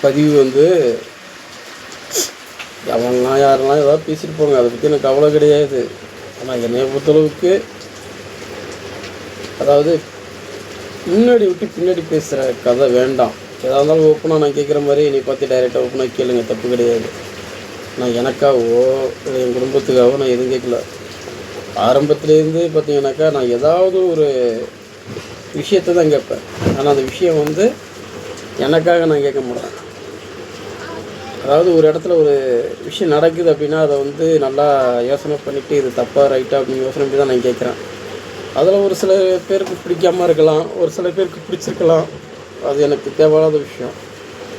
பதிவு வந்து அவங்களாம் யாரெல்லாம் ஏதாவது பேசிட்டு போங்க, அதை பற்றி எனக்கு கவலை கிடையாது. ஆனால் என்னைய பொறுத்தளவுக்கு அதாவது முன்னாடி விட்டு பின்னாடி பேசுகிற கதை வேண்டாம். எதாக இருந்தாலும் ஓப்பனாக நான் கேட்குற மாதிரி என்னை பார்த்து டைரெக்டாக ஓப்பனாக கேளுங்க, தப்பு கிடையாது. நான் எனக்காகவோ இல்லை என் குடும்பத்துக்காகவோ நான் எதுவும் கேட்கல. ஆரம்பத்துலேருந்து பார்த்தீங்கன்னாக்கா நான் ஏதாவது ஒரு விஷயத்தை தான் கேட்பேன். ஆனால் அந்த விஷயம் வந்து எனக்காக நான் கேட்க மாட்டேன். அதாவது ஒரு இடத்துல ஒரு விஷயம் நடக்குது அப்படின்னா அதை வந்து நல்லா யோசனை பண்ணிவிட்டு இது தப்பாக ரைட்டாக அப்படின்னு யோசனை பண்ணி தான் நான் கேட்குறேன். அதில் ஒரு சில பேருக்கு பிடிக்காமல் இருக்கலாம், ஒரு சில பேருக்கு பிடிச்சிருக்கலாம். அது எனக்கு தேவையில்லாத விஷயம்.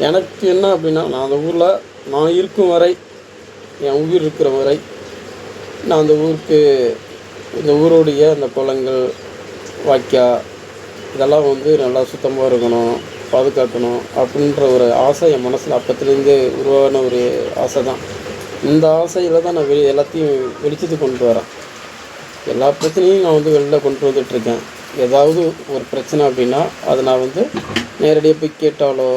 எனக்கு என்ன அப்படின்னா, நான் அந்த ஊரில் நான் இருக்கும் வரை, என் உயிர் இருக்கிற வரை நான் அந்த ஊருக்கு, இந்த ஊருடைய அந்த குளங்கள், வாய்க்கால் இதெல்லாம் வந்து நல்லா சுத்தமாக இருக்கணும், பாதுகாக்கணும் அப்படின்ற ஒரு ஆசை என் மனசில் அப்பத்துலேருந்து உருவான ஒரு ஆசை தான். இந்த ஆசையில் தான் நான் எல்லாத்தையும் வெளிச்சத்துக்கு கொண்டு வரேன். எல்லா பிரச்சனையும் நான் வந்து வெளில கொண்டு வந்துட்டுருக்கேன். ஏதாவது ஒரு பிரச்சனை அப்படின்னா அதை நான் வந்து நேரடியாக போய் கேட்டாலோ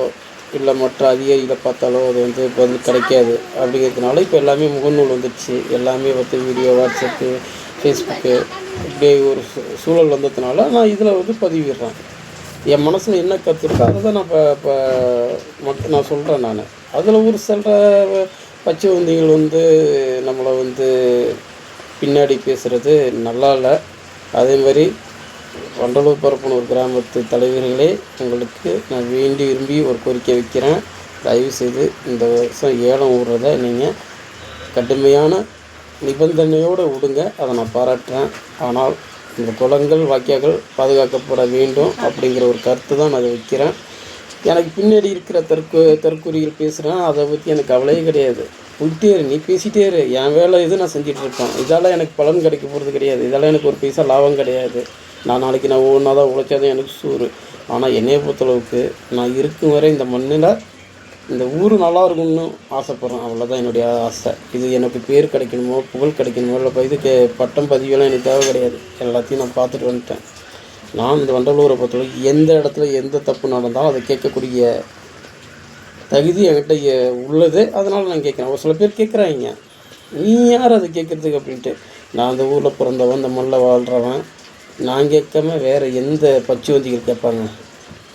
இல்லை மற்ற அதிகாரிகளை பார்த்தாலோ அது வந்து பதில் கிடைக்காது. அப்படிங்கிறதுனால இப்போ எல்லாமே முகநூல் வந்துடுச்சு. எல்லாமே வந்து வீடியோ, வாட்ஸ்அப்பு, ஃபேஸ்புக்கு இப்படி ஒரு சூழல் வந்ததுனால நான் இதில் வந்து பதிவிடுறேன். என் மனசில் என்ன கற்றுருக்கோ அதை தான் நான் இப்போ மட்டும் நான் சொல்கிறேன். நான் அதில் ஒரு சில பச்சைவந்திகள் வந்து நம்மளை வந்து பின்னாடி பேசுகிறது நல்லா இல்லை. அதே மாதிரி வண்டலூர் பரப்பனூர் கிராமத்து தலைவர்களே, உங்களுக்கு நான் வேண்டி விரும்பி ஒரு கோரிக்கை வைக்கிறேன். தயவுசெய்து இந்த வருஷம் ஏலம் விடுறத நீங்கள் கடுமையான நிபந்தனையோடு விடுங்க. அதை நான் பாராட்டுறேன். ஆனால் இந்த குளங்கள், வாய்க்கால்கள் பாதுகாக்கப்பட வேண்டும் அப்படிங்கிற ஒரு கருத்து தான் நான் அதை வைக்கிறேன். எனக்கு பின்னாடி இருக்கிற தற்கொலைகள் பேசுகிறேன், அதை பற்றி எனக்கு கவலையே கிடையாது. போயிட்டே இரு, நீ பேசிகிட்டே இரு, என் வேலை இது நான் செஞ்சிட்ருப்பேன். இதெல்லாம் எனக்கு பலன் கிடைக்க போகிறது கிடையாது. இதெல்லாம் எனக்கு ஒரு பைசா லாபம் கிடையாது. நாளைக்கு நான் ஒவ்வொன்றா தான் உழைச்சாதான் எனக்கு சூறு. ஆனால் என்னையை பொறுத்தளவுக்கு நான் இருக்கும் வரை இந்த மண்ணில் இந்த ஊர் நல்லா இருக்கணும்னு ஆசைப்பட்றேன். அவ்வளோதான் என்னுடைய ஆசை. இது எனக்கு பேர் கிடைக்கணுமோ, புகழ் கிடைக்கணுமோ, இல்லை இதுக்கு பட்டம் பதிவெல்லாம் எனக்கு தேவை கிடையாது. எல்லாத்தையும் நான் பார்த்துட்டு வந்துட்டேன். நான் இந்த வண்டலூரை பொறுத்தளவுக்கு எந்த இடத்துல எந்த தப்பு நடந்தாலும் அதை கேட்கக்கூடிய தகுதி என்கிட்ட உள்ளது. அதனால் நான் கேட்குறேன். ஒரு சில பேர் கேட்குறாங்க, நீ யார் அதை கேட்குறதுக்கு அப்படின்ட்டு. நான் அந்த ஊரில் பிறந்தவன், இந்த மண்ணில் வாழ்கிறவன். நான் கேட்காம வேறு எந்த பச்சுவந்திகள் கேட்பாங்க?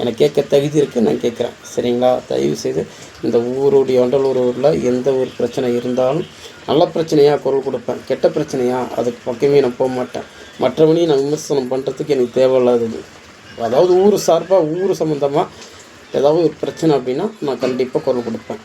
எனக்கு கேட்க தகுதி இருக்குது, நான் கேட்குறேன். சரிங்களா? தயவுசெய்து இந்த ஊருடைய வண்டலூர் ஊரில் எந்த ஒரு பிரச்சனை இருந்தாலும் நல்ல பிரச்சனையாக குரல் கொடுப்பேன். கெட்ட பிரச்சனையாக அதுக்கு பக்கமே நான் போக மாட்டேன். மற்றவனையும் நான் விமர்சனம் பண்ணுறதுக்கு எனக்கு தேவையில்லாதது. அதாவது ஊர் சார்பாக, ஊர் சம்மந்தமாக ஏதாவது ஒரு பிரச்சனை அப்படின்னா நான் கண்டிப்பாக குரல் கொடுப்பேன்.